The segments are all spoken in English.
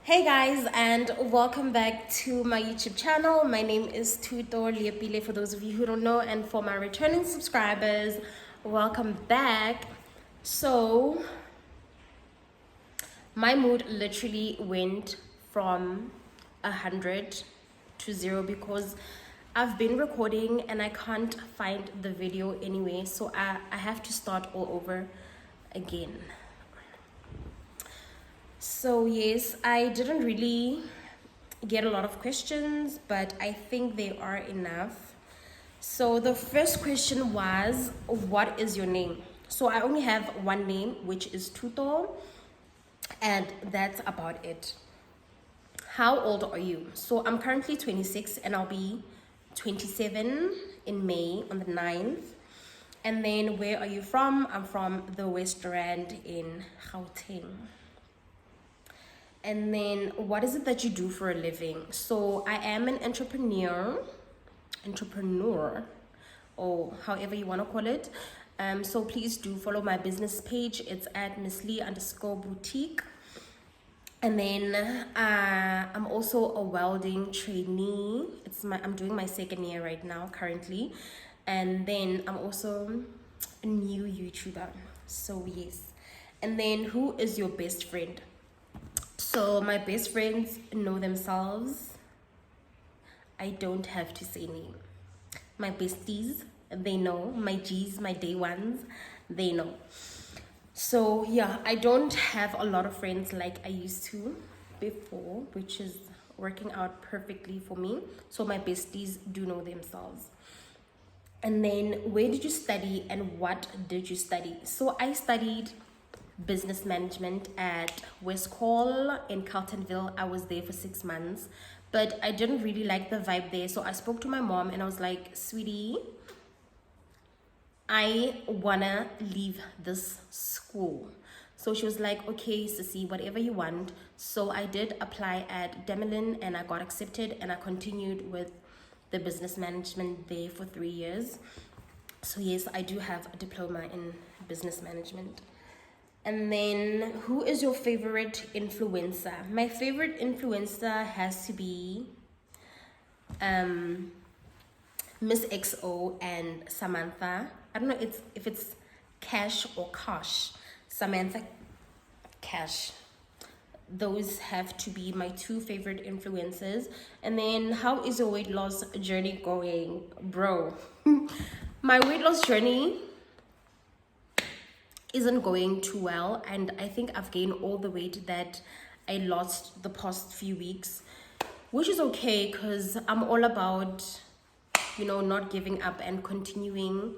Hey guys, and welcome back to my YouTube channel. My name is Tuto Liepile for those of you who don't know, and for my returning subscribers, welcome back. So, my mood literally went from 100 to 0 because I've been recording and I can't find the video anyway, so I have to start all over again. So yes, I didn't really get a lot of questions, but I think they are enough. So the first question was, what is your name? So I only have one name, which is Tuto, and that's about it. How old are you? So I'm currently 26 and I'll be 27 in May on the 9th. And then where are you from? I'm from the West Rand in Gauteng. And then what is it that you do for a living? So I am an entrepreneur, or however you want to call it. So please do follow my business page. It's at misslee_boutique. And then I'm also a welding trainee. I'm doing my second year right now currently. And then I'm also a new YouTuber. So yes. And then who is your best friend? So my best friends know themselves. I don't have to say name. My besties, they know. My G's, my day ones, they know. So yeah, I don't have a lot of friends like I used to before, which is working out perfectly for me. So my besties do know themselves. And then where did you study and what did you study? So I studied business management at West Hall in Carltonville. I was there for 6 months, but I didn't really like the vibe there. So I spoke to my mom and I was like, sweetie, I wanna leave this school. So she was like, okay, sissy, whatever you want. So I did apply at Demelin and I got accepted and I continued with the business management there for 3 years. So yes, I do have a diploma in business management. And then who is your favorite influencer? My favorite influencer has to be Miss XO and Samantha. I don't know if it's Cash or Kosh. Samantha Cash. Those have to be my two favorite influencers. And then how is your weight loss journey going, bro? My weight loss journey isn't going too well, and I think I've gained all the weight that I lost the past few weeks, which is okay because I'm all about, not giving up and continuing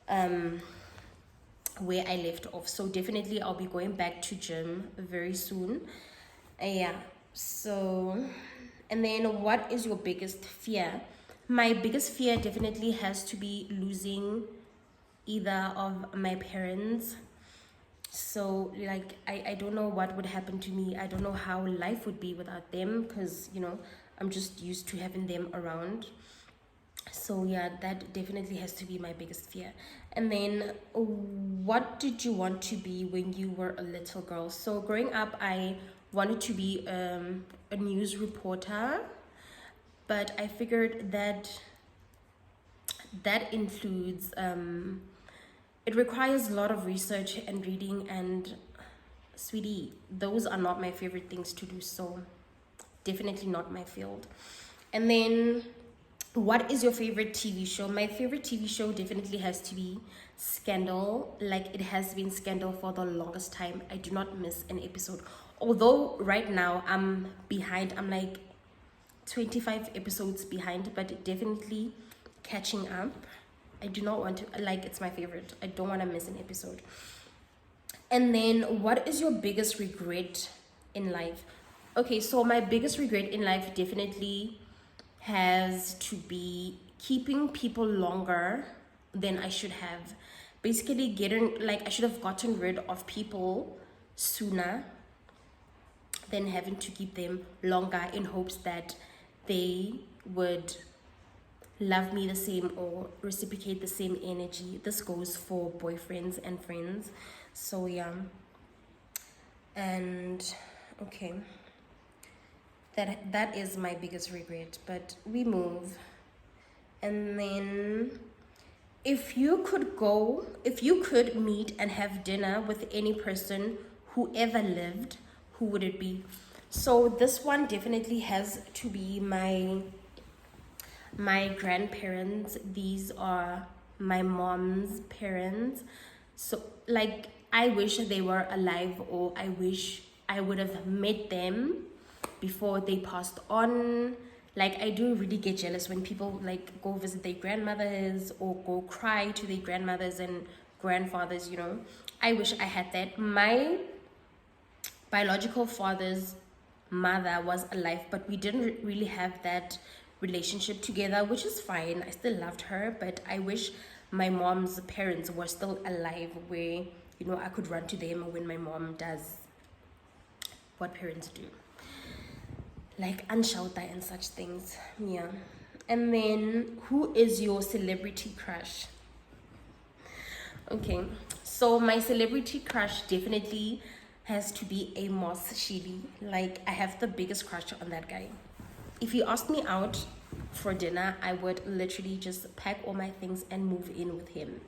where I left off. So definitely I'll be going back to gym very soon. Yeah. So, and then what is your biggest fear? My biggest fear definitely has to be losing either of my parents. So like I don't know what would happen to me. I don't know how life would be without them because I'm just used to having them around. So yeah, that definitely has to be my biggest fear. And then what did you want to be when you were a little girl? So growing up, I wanted to be a news reporter, but I figured that includes it requires a lot of research and reading, and sweetie, those are not my favorite things to do. So definitely not my field. And then what is your favorite TV show? My favorite TV show definitely has to be Scandal. Like, it has been Scandal for the longest time. I do not miss an episode. Although right now I'm behind. I'm like 25 episodes behind, but definitely catching up. I do not want to, it's my favorite. I don't want to miss an episode. And then what is your biggest regret in life? Okay, so my biggest regret in life definitely has to be keeping people longer than I should have. Basically I should have gotten rid of people sooner than having to keep them longer in hopes that they would love me the same or reciprocate the same energy. This goes for boyfriends and friends. So yeah. And okay. That is my biggest regret, but we move. And then, if you could meet and have dinner with any person who ever lived, who would it be? So this one definitely has to be my grandparents. These are my mom's parents. So like, I wish they were alive, or I wish I would have met them before they passed on. Like, I do really get jealous when people like go visit their grandmothers or go cry to their grandmothers and grandfathers, you know. I wish I had that. My biological father's mother was alive, but we didn't really have that relationship together, which is fine. I still loved her, but I wish my mom's parents were still alive, where, you know, I could run to them when my mom does what parents do, like unshelter and such things. Yeah. And then, who is your celebrity crush? Okay, so my celebrity crush definitely has to be Amos Shili. Like, I have the biggest crush on that guy. If he asked me out for dinner, I would literally just pack all my things and move in with him.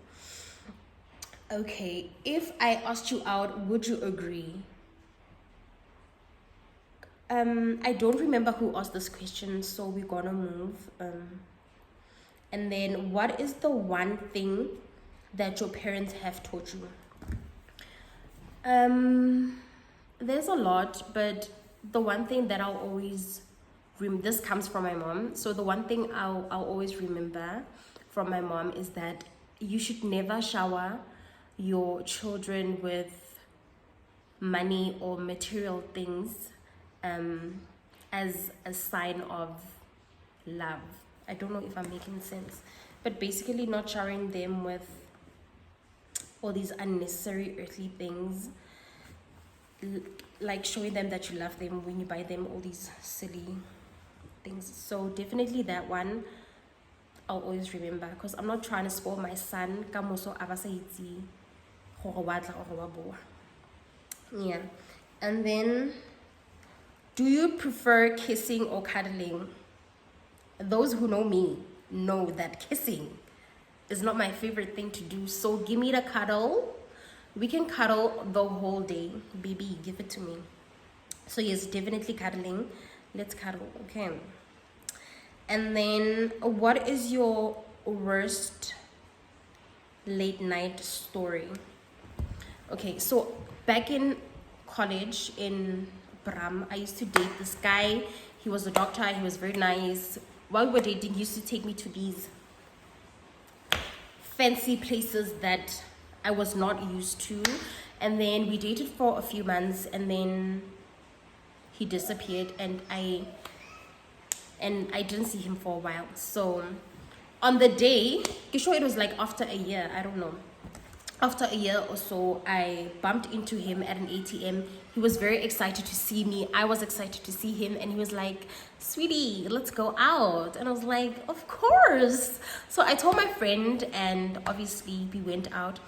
Okay, if I asked you out, would you agree? I don't remember who asked this question, so we're gonna move. And then, what is the one thing that your parents have taught you? There's a lot, but the one thing that I'll always this comes from my mom. So the one thing I'll always remember from my mom is that you should never shower your children with money or material things as a sign of love. I don't know if I'm making sense, but basically not showering them with all these unnecessary earthly things, like showing them that you love them when you buy them all these silly things. So definitely that one I'll always remember, because I'm not trying to spoil my son. Yeah. And then, do you prefer kissing or cuddling? Those who know me know that kissing is not my favorite thing to do. So give me the cuddle. We can cuddle the whole day. Baby, give it to me. So yes, definitely cuddling. Let's cuddle, okay? And then, what is your worst late night story? Okay, so back in college in Bram, I used to date this guy. He was a doctor. He was very nice. While we were dating, he used to take me to these fancy places that I was not used to. And then we dated for a few months, and then he disappeared, and I didn't see him for a while. So on the day, you sure it was like after a year, I don't know. After a year or so, I bumped into him at an ATM. He was very excited to see me. I was excited to see him, and he was like, "Sweetie, let's go out." And I was like, "Of course." So I told my friend, and obviously we went out.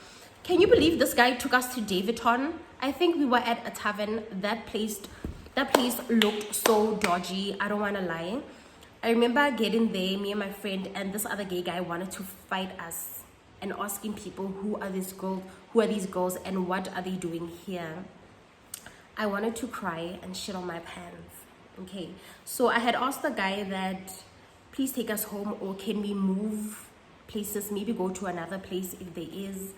Can you believe this guy took us to Davidton? I think we were at a tavern. That place looked so dodgy. I don't want to lie. I remember getting there, me and my friend, and this other gay guy wanted to fight us and asking people, who are these girls and what are they doing here? I wanted to cry and shit on my pants. Okay, so I had asked the guy that, please take us home, or can we move places, maybe go to another place if there is.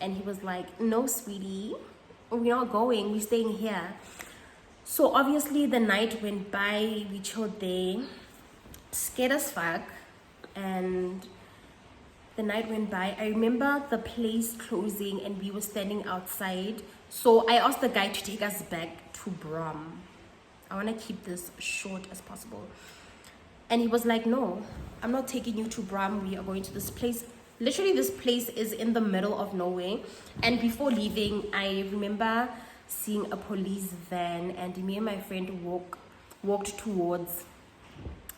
And he was like, "No, sweetie, we're not going, we're staying here." So obviously the night went by, we chilled there, scared as fuck, and the night went by. I remember the place closing and we were standing outside. So I asked the guy to take us back to Bram. I want to keep this short as possible. And he was like, "No, I'm not taking you to Bram. We are going to this place." Literally, this place is in the middle of nowhere. And before leaving, I remember seeing a police van, and me and my friend walked towards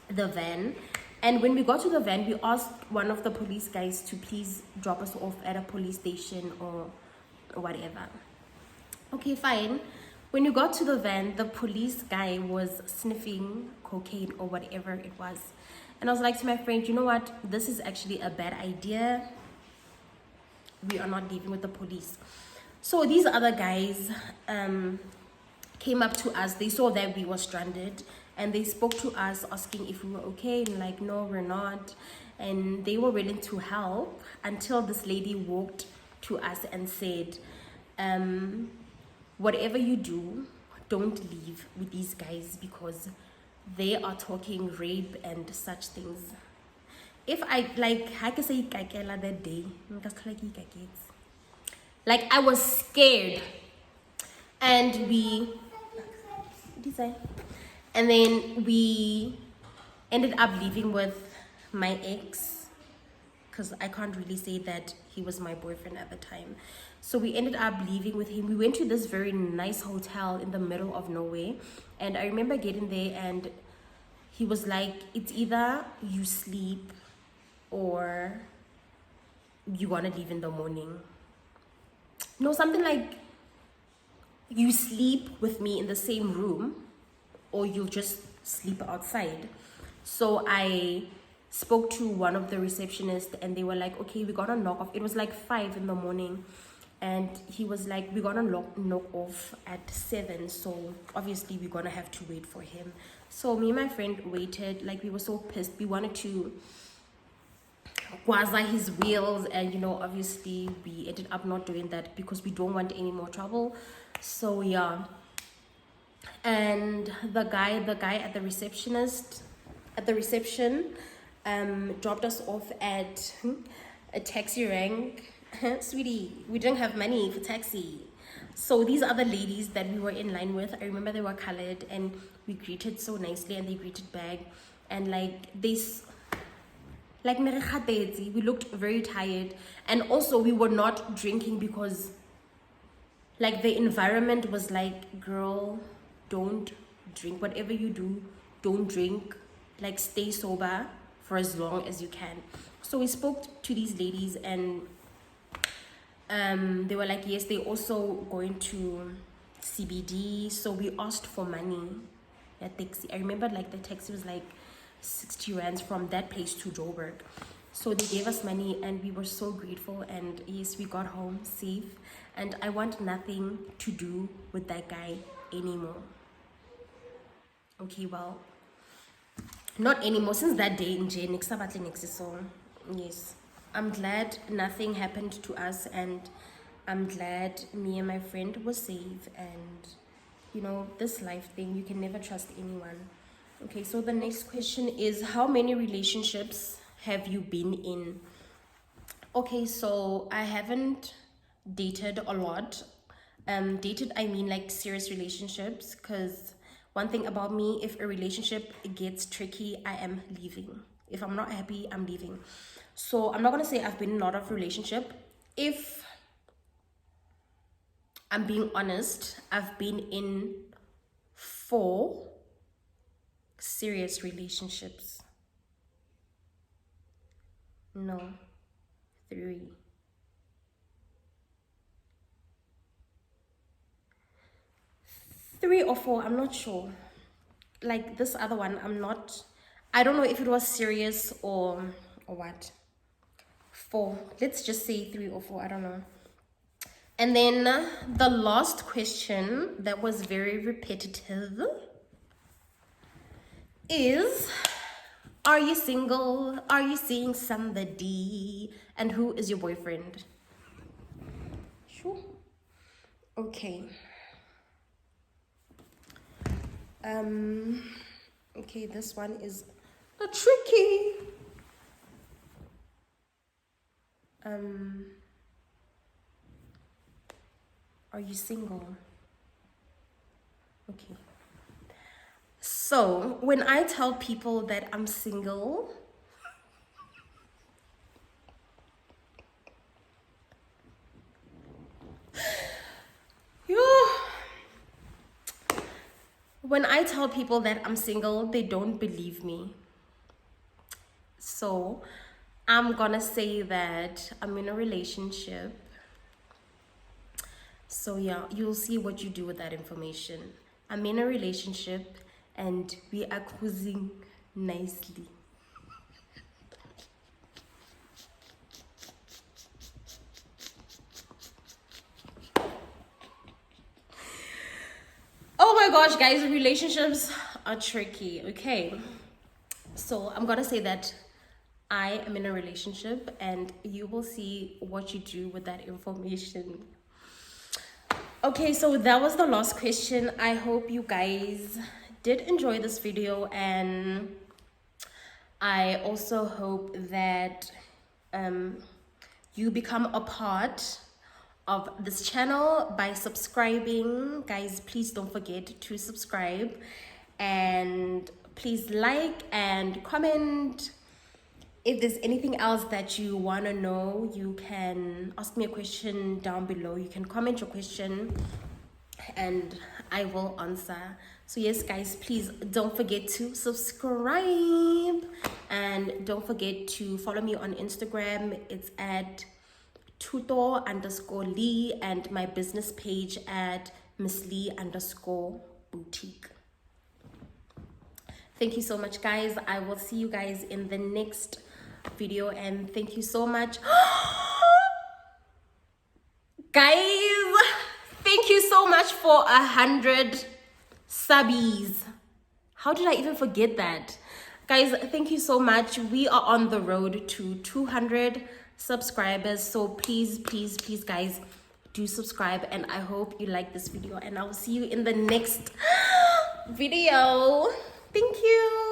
the van. And when we got to the van, we asked one of the police guys to please drop us off at a police station or whatever. Okay, fine. When we got to the van, the police guy was sniffing cocaine or whatever it was. And I was like to my friend, you know what? This is actually a bad idea. We are not leaving with the police. So these other guys came up to us. They saw that we were stranded and they spoke to us asking if we were okay. And like, no, we're not. And they were willing to help until this lady walked to us and said, whatever you do, don't leave with these guys because they are talking rape and such things. If I like, I can say that day, like I was scared, and then we ended up leaving with my ex, because I can't really say that he was my boyfriend at the time. So we ended up leaving with him. We went to this very nice hotel in the middle of nowhere, and I remember getting there and he was like, it's either you sleep or you want to leave in the morning. No, something like you sleep with me in the same room or you'll just sleep outside. So I spoke to one of the receptionists and they were like, okay, we're gonna knock off. It was like 5 in the morning and he was like, we're gonna knock off at 7, so obviously we're gonna have to wait for him. So me and my friend waited. Like, we were so pissed. We wanted to guaza his wheels, and you know, obviously we ended up not doing that because we don't want any more trouble. So yeah, and the guy at the reception dropped us off at a taxi rank. Sweetie, we didn't have money for taxi. So these other ladies that we were in line with, I remember they were colored and we greeted so nicely and they greeted back, and like this, like we looked very tired, and also we were not drinking because like the environment was like, girl, don't drink. Whatever you do, don't drink. Like, stay sober for as long as you can. So we spoke to these ladies and they were like, yes, they also going to CBD. So we asked for money at taxi. I remember like the taxi was like 60 rands from that place to Joburg. So they gave us money and we were so grateful, and yes, we got home safe, and I want nothing to do with that guy anymore. Okay, well, not anymore. Since that day in jail, so yes, I'm glad nothing happened to us, and I'm glad me and my friend were safe. And you know, this life thing, you can never trust anyone. Okay, so the next question is, how many relationships have you been in? Okay, so I haven't dated a lot. Dated, I mean like serious relationships, because one thing about me, if a relationship gets tricky, I am leaving. If I'm not happy, I'm leaving. So I'm not gonna say I've been in a lot of relationship. If I'm being honest, I've been in 4 serious relationships. No, 3. 3 or 4, I'm not sure. Like this other one, I don't know if it was serious or what. 4, let's just say 3 or 4, I don't know. And then the last question that was very repetitive is, are you single? Are you seeing somebody? And who is your boyfriend? Sure. Okay. Okay, this one is a tricky. Are you single? Okay. So when I tell people that I'm single, they don't believe me. So I'm gonna say that I'm in a relationship. So yeah, you'll see what you do with that information. I'm in a relationship and we are cruising nicely. Oh my gosh, guys, relationships are tricky. Okay, so I'm gonna say that I am in a relationship and you will see what you do with that information. Okay, so that was the last question. I hope you guys did enjoy this video, and I also hope that you become a part of this channel by subscribing. Guys, please don't forget to subscribe, and please like and comment. If there's anything else that you want to know, you can ask me a question down below. You can comment your question and I will answer. So yes, guys, please don't forget to subscribe, and don't forget to follow me on Instagram. It's at tutor_lee, and my business page at misslee_boutique. Thank you so much, guys. I will see you guys in the next video, and thank you so much. Guys, thank you so much for 100 subbies. How did I even forget that? Guys, thank you so much. We are on the road to 200 subscribers, so please, please, please, guys, do subscribe, and I hope you like this video, and I will see you in the next video. Thank you.